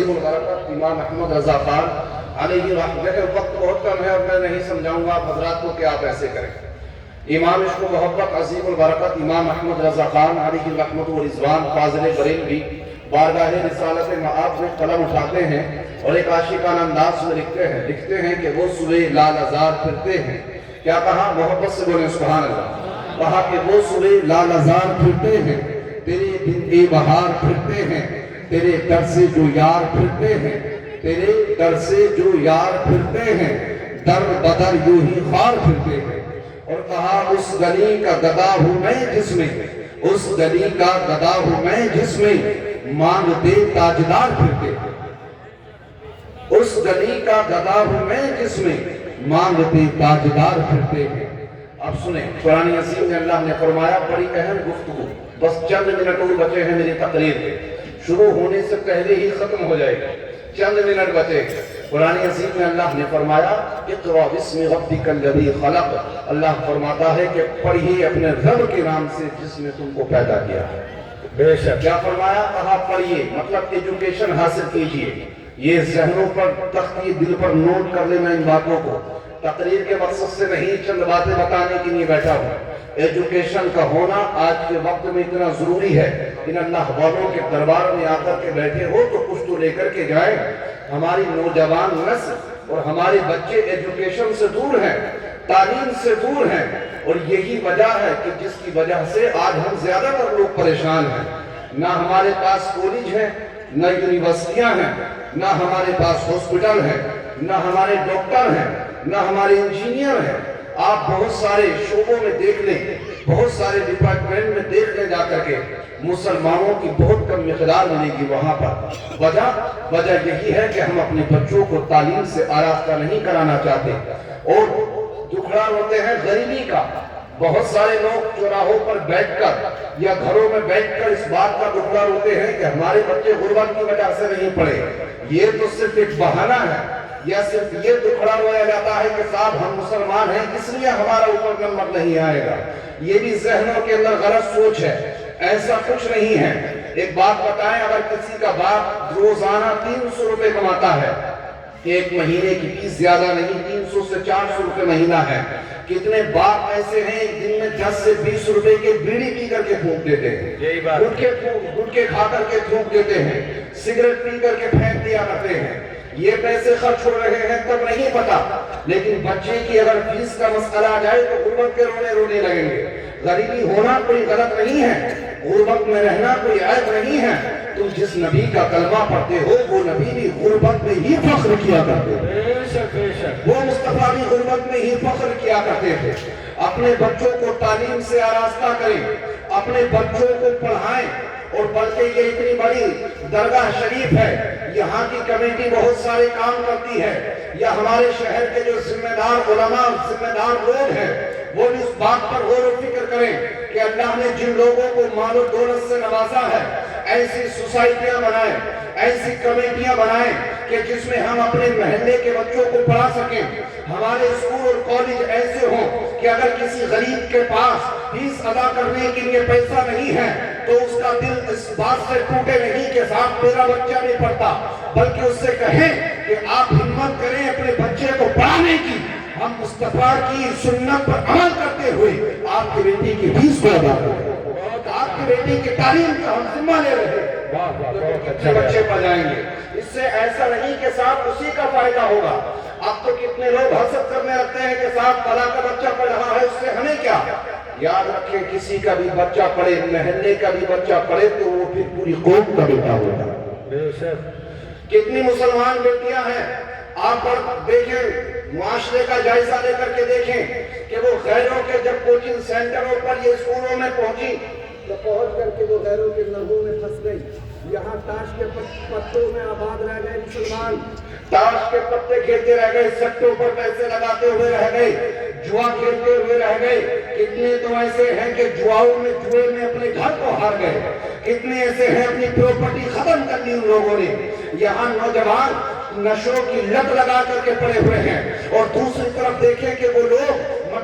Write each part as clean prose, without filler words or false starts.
عظیم البرکت امام احمد رضا خان علیہ رحمۃ اللہ، وقت بہت کم ہے اور میں نہیں سمجھاؤں گا آپ حضرات کو کہ آپ ایسے کریں۔ امام عشق و محبت عظیم البرکت امام احمد رضا خان علیہ رحمۃ و رضوان فاضل بریلوی بارگاہ رسالت معاد میں قلم اٹھاتے ہیں اور ایک عاشقانہ انداز میں لکھتے ہیں کہ وہ صبح لال ازار پھرتے ہیں۔ کیا کہا؟ محبت سے بولیں سبحان اللہ۔ کہا کہ وہ صبح لال ازار پھرتے ہیں، تیرے دن اے بہار پھرتے ہیں، تیرے در سے جو یار پھرتے ہیں، تیرے در سے جو یار پھرتے ہیں، در بدر یوں ہی خار پھرتے ہیں۔ اور کہا اس گلی کا گدا ہوں میں جس میں، اس گلی کا گدا ہوں میں جس میں مانگتے تاجدار پھرتے ہیں۔ اس گلی کا گدا ہوں میں جس میں مانگتے تاجدار پھرتے ہیں۔ اب سنیں قرآن عظیم میں اللہ نے فرمایا، بڑی اہم گفتگو، بس چند منٹ اور بچے ہیں میری تقریر کے، شروع ہونے سے پہلے ہی ختم ہو جائے گی، چند منٹ بچے۔ قرآن عظیم میں اللہ نے فرمایا اقرأ باسم ربک الذی خلق، اللہ فرماتا ہے کہ پڑھیے اپنے رب کے نام سے جس نے تم کو پیدا کیا۔ بے شک کیا فرمایا؟ کہا پڑھیے، مطلب ایجوکیشن حاصل کیجئے۔ یہ ذہنوں پر تختی دل پر نوٹ کر لیں، میں ان باتوں کو تقریر کے مقصد سے نہیں، چند باتیں بتانے کے لیے بیٹھا ہوں۔ ایجوکیشن کا ہونا آج کے وقت میں اتنا ضروری ہے، ان اللہ والوں کے دربار میں آ کر کے بیٹھے ہو تو کچھ تو لے کر کے جائیں۔ ہماری نوجوان نسل اور ہمارے بچے ایجوکیشن سے دور ہیں، تعلیم سے دور ہیں، اور یہی وجہ ہے کہ جس کی وجہ سے آج ہم زیادہ تر لوگ پریشان ہیں۔ نہ ہمارے پاس کالج ہیں، نہ یونیورسٹیاں ہیں، نہ ہمارے پاس ہاسپٹل ہیں، نہ ہمارے ڈاکٹر ہیں، نہ ہمارے انجینئر ہیں۔ آپ بہت سارے شعبوں میں دیکھ لیں، بہت سارے ڈپارٹمنٹ میں دیکھ لیں جا کر کے، مسلمانوں کی بہت کم مقدار ملے گی وہاں پر۔ وجہ یہی ہے کہ ہم اپنے بچوں کو تعلیم سے آراستہ نہیں کرانا چاہتے، اور دکھڑا روتے ہیں غریبی کا۔ بہت سارے لوگ چوراہوں پر بیٹھ کر یا گھروں میں بیٹھ کر اس بات کا دکھڑا روتے ہیں کہ ہمارے بچے غربت کی وجہ سے نہیں پڑھے۔ یہ تو صرف ایک بہانہ ہے، یا صرف یہ دکھڑا رویا جاتا ہے کہ صاحب ہم مسلمان ہیں اس لیے ہمارا اوپر نمبر نہیں آئے گا۔ یہ بھی ذہنوں کے اندر غلط سوچ ہے، ایسا کچھ نہیں ہے۔ ایک بات بتائیں، اگر کسی کا باپ روزانہ 300 روپے کماتا ہے، ایک مہینے کی فیس زیادہ نہیں، 300 سے 400 روپے مہینہ ہے، کتنے باپ ایسے ہیں ایک دن میں 10 سے 20 روپے کے بیڑی پی کر کے پھونک دیتے ہیں، گٹکے کھا کر کے پھونک دیتے ہیں، سگریٹ پی کر کے پھینک دیا کرتے ہیں۔ یہ پیسے خرچ ہو رہے ہیں تب نہیں پتا، لیکن بچے کی اگر فیس کا مسئلہ آ جائے تو غربت کے رونے لگیں گے۔ غریبی ہونا کوئی غلط نہیں ہے، غربت میں رہنا کوئی عیب نہیں ہے۔ تم جس نبی کا کلمہ پڑھتے ہو وہ نبی بھی غربت میں ہی فخر کیا کرتے تھے، وہ مصطفیٰ بھی غربت میں ہی فخر کیا کرتے تھے۔ اپنے بچوں کو تعلیم سے آراستہ کریں، اپنے بچوں کو پڑھائیں، اور بلکہ یہ اتنی بڑی درگاہ شریف ہے، یہاں کی کمیٹی بہت سارے کام کرتی ہے، یا ہمارے شہر کے جو ذمہ دار علماء اور ذمہ دار لوگ ہیں وہ بھی اس بات پر غور و فکر کریں کہ اللہ نے جن لوگوں کو مال و دولت سے نوازا ہے، ایسی سوسائٹیاں بنائیں، ایسی کمیٹیاں بنائیں کہ جس میں ہم اپنے محلے کے بچوں کو پڑھا سکیں۔ ہمارے اسکول اور کالج ایسے ہوں کہ اگر کسی غریب کے پاس فیس ادا کرنے کے لیے پیسہ نہیں ہے تو اس کا دل اس بات سے ٹوٹے نہیں کہ صاحب میرا بچہ نہیں پڑھتا، بلکہ اس سے کہیں کہ آپ ہمت کریں اپنے بچے کو پڑھانے کی، ہم مصطفیٰ کی سنت پر عمل کرتے ہوئے آپ کی بیٹی کی فیس کو ادا کریں، آپ کی بیٹی کی تعلیم کا ہم ذمہ لے رہے ہیں، بچے پڑھ جائیں گے۔ اس سے ایسا نہیں کہ صاحب اسی کا فائدہ ہوگا۔ اب تو کتنے لوگ حسد کرنے لگتے ہیں کہ صاحب فلاں کا بچہ پڑھ رہا ہے اس سے ہمیں کیا۔ یاد رکھیں کسی کا بھی بچہ پڑھے، محلے کا بھی بچہ پڑھے تو وہ پھر پوری قوم کا بیٹا ہوگا۔ کتنی مسلمان بیٹیاں ہیں، آپ دیکھیں معاشرے کا جائزہ لے کر کے دیکھیں کہ وہ غیروں کے جب کوچنگ سینٹروں پر یہ اسکولوں میں پہنچی تو پہنچ کر کے وہ غیروں کے لہو میں پھنس گئی۔ یہاں تاش کے پتوں میں آباد رہ گئے مسلمان، تاش کے پتے کھیلتے رہ گئے، سٹوں پر پیسے لگاتے ہوئے رہ گئے، جوا کھیلتے ہوئے رہ گئے۔ کتنے تو ایسے ہیں کہ جوے میں اپنے گھر کو ہار گئے، کتنے ایسے ہیں اپنی پراپرٹی ختم کر لی ان لوگوں نے۔ یہاں نوجوان نشوں کی لت لگا کر کے پڑے ہوئے ہیں، اور دوسری طرف دیکھیں کہ وہ لوگ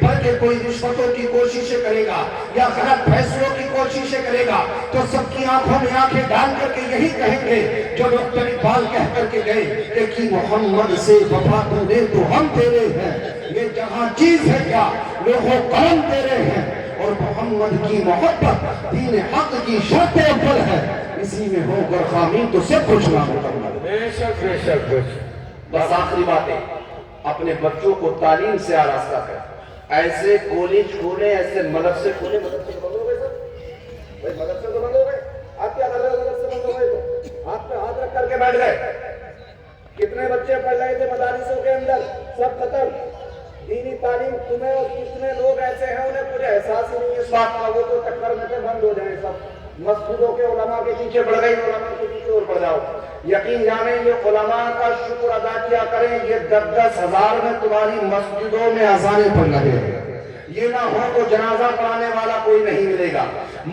بلکہ کوئی رشوتوں کی کوششیں کرے گا یا غلط فیصلوں کی کوششیں کرے گا تو سب کی آنکھوں میں آنکھیں ڈال کر کے یہی کہیں گے جو لوگ اقبال کہہ کر کے گئے کہ کی محمد سے وفا تو دے تو ہم تیرے ہیں، یہ جہاں چیز ہے کیا لوگوں قلم تیرے ہیں، اور محمد کی محبت دین حق کی شرط اول ہے، اسی میں ہو کر خامی تو سب کچھ نہ مکمل۔ بے شک بے شک بے شک۔ بس آخری باتیں، اپنے بچوں کو تعلیم سے آراستہ کریں، ایسے کالج کھولے، ایسے مدرسے کھولے۔ مدرسے بند ہو گئے سر بھائی، مدرسے تو بند ہو گئے، آپ کیا کر رہے ہو؟ مدرسے بند ہو گئے تو ہاتھ پہ ہاتھ رکھ کر کے بیٹھ گئے۔ کتنے بچے پڑھ رہے تھے مدارسوں کے اندر، سب ختم۔ دینی تعلیم تمہیں اور کتنے لوگ ایسے ہیں انہیں کچھ احساس ہی نہیں ہے اس بات کا، وہ تو چکر میں سے بند ہو جائیں سب۔ مسجدوں کے علماء کے پیچھے پڑ گئی، علماء کے پیچھے اور پڑ جاؤ۔ یقین جانیں یہ علماء کا شکر ادا کیا کریں، یہ 10-10 ہزار میں تمہاری مسجدوں میں اذانیں پڑھ رہے ہیں۔ یہ نہ ہو تو جنازہ پڑھانے والا کوئی نہیں ملے گا،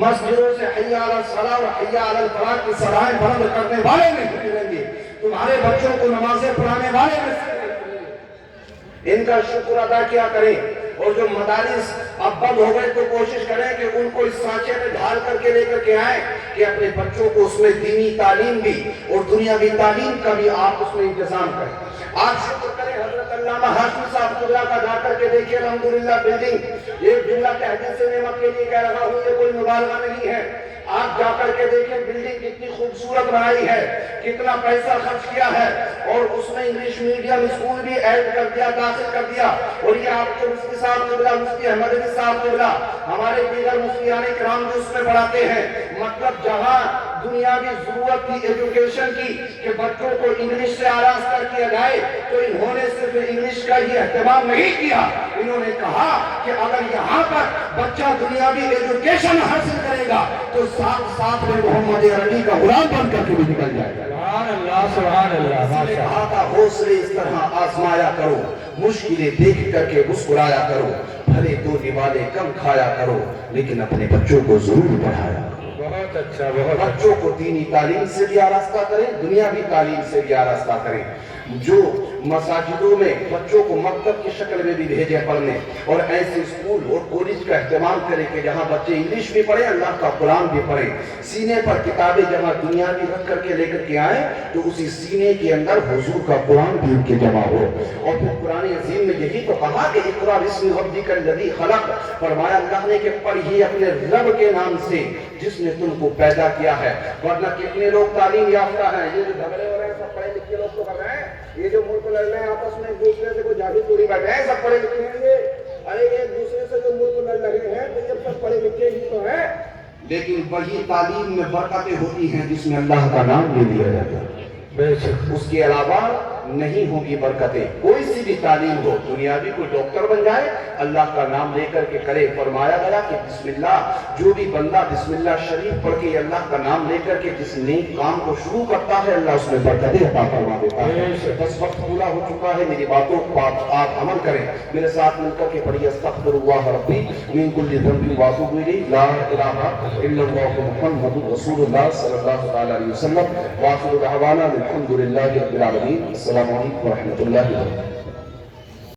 مسجدوں سے حی علی الصلاۃ اور حی علی الفلاح کی صدائیں بلند کرنے والے نہیں ملیں گے، تمہارے بچوں کو نمازیں پڑھانے والے نہیں۔ ان کا شکر ادا کیا کریں، اور جو مدارس اب بند ہو گئے تو کوشش کریں کہ ان کو اس سانچے میں ڈھال کر کے لے کر کے آئیں کہ اپنے بچوں کو اس میں دینی تعلیم بھی اور دنیاوی تعلیم کا بھی آپ اس میں انتظام کریں۔ آپ شکر کریں، حضرت علامہ ہاشمی صاحب قبلہ کا جا کر کے دیکھیے الحمدللہ بلڈنگ، ایک جملہ تحدید سے نعمت کے لیے کہہ رہا ہوں، یہ کوئی مبالغہ نہیں ہے۔ آپ جا کر کے دیکھیں بلڈنگ کتنی خوبصورت بنائی ہے، کتنا پیسہ خرچ کیا ہے، اور اس میں انگلش میڈیم اسکول بھی ایڈ کر دیا، داخل کر دیا۔ اور یہ آپ کے مفتی صاحب قبلہ، مفتی احمد علی صاحب قبلہ، ہمارے دیگر مفتیان کرام جو اس میں پڑھاتے ہیں، مطلب جہاں دنیاوی ضرورت تھی ایجوکیشن کی کہ بچوں کو انگلش سے آراستہ کیا جائے، تو انہوں نے صرف انگلش کا یہ اہتمام نہیں کیا، انہوں نے کہا کہ اگر یہاں پر بچہ دنیاوی ایجوکیشن حاصل کرے گا تو ساتھ ساتھ میں محمد عربی کا غلام بن کر کے بھی نکل جائے گا۔ سبحان اللہ سبحان اللہ، اس نے کہا تھا حوصلے اس طرح آزمایا کرو، مشکلیں دیکھ کر کے مسکرایا کرو، بھلے دو نوالے کم کھایا کرو لیکن اپنے بچوں کو ضرور پڑھایا کرو۔ بہت اچھا بہت اچھا۔ بچوں کو دینی تعلیم سے بھی آراستہ کریں، دنیاوی تعلیم سے بھی آراستہ کریں۔ جو مساجدوں میں بچوں کو مکتب کی شکل میں بھی بھیجے پڑھنے، اور ایسے اسکول اور کالج کا اہتمام کریں کہ جہاں بچے انگلش بھی پڑھیں، اللہ کا قرآن بھی پڑھیں، سینے پر کتابیں جمع دنیاوی رکھ کر کے لے کر کے آئیں تو اسی سینے کے اندر حضور کا قرآن بھی ان کے جمع ہو۔ اور پھر قرآن عظیم میں یہی تو کہا کہ اقرأ باسم ربک الذی خلق، فرمایا اللہ نے کہ پڑھیے اپنے رب کے نام سے جس نے تم کو پیدا کیا ہے۔ ورنہ کتنے لوگ تعلیم یافتہ ہیں، یہ جو جھگڑے ہو رہے ہیں سب پڑھے لکھے لوگ تو کر رہے ہیں، یہ جو ملک لڑ رہے ہیں آپس میں ایک دوسرے سے، کوئی جاہل تھوڑی بیٹھے ہیں، سب پڑھے لکھے ہیں یہ، ارے ایک دوسرے سے جو ملک لڑ رہے ہیں تو یہ سب پڑھے لکھے ہی تو ہیں۔ لیکن وہی تعلیم میں برکتیں ہوتی ہیں جس میں اللہ کا نام لے لیا جاتا ہے، بے شک۔ اس کے علاوہ نہیں ہوگی برکتیں۔ کوئی سی بھی تعلیم ہو، دنیاوی کوئی ڈاکٹر بن جائے، اللہ کا نام لے کر کے کرے۔ فرمایا گیا کہ بسم اللہ، جو بھی بندہ بسم اللہ شریف پڑھ کے اللہ کا نام لے کر کے جس نیک کام کو شروع کرتا ہے، اللہ اس میں برکتیں عطا فرما دیتا ہے۔ بس وقت پورا ہو چکا ہے، میری باتوں پر آپ عمل کریں، میرے ساتھ مل کر کے پڑھیے استغفر اللہ ربی من کل ذنب واتوب الیہ، لا الہ الا اللہ محمد رسول اللہ صلی اللہ علیہ وسلم، وآخر دعوانا الحمد للہ رب العالمین۔ السلام علیکم ورحمۃ اللہ وبرکاتہ۔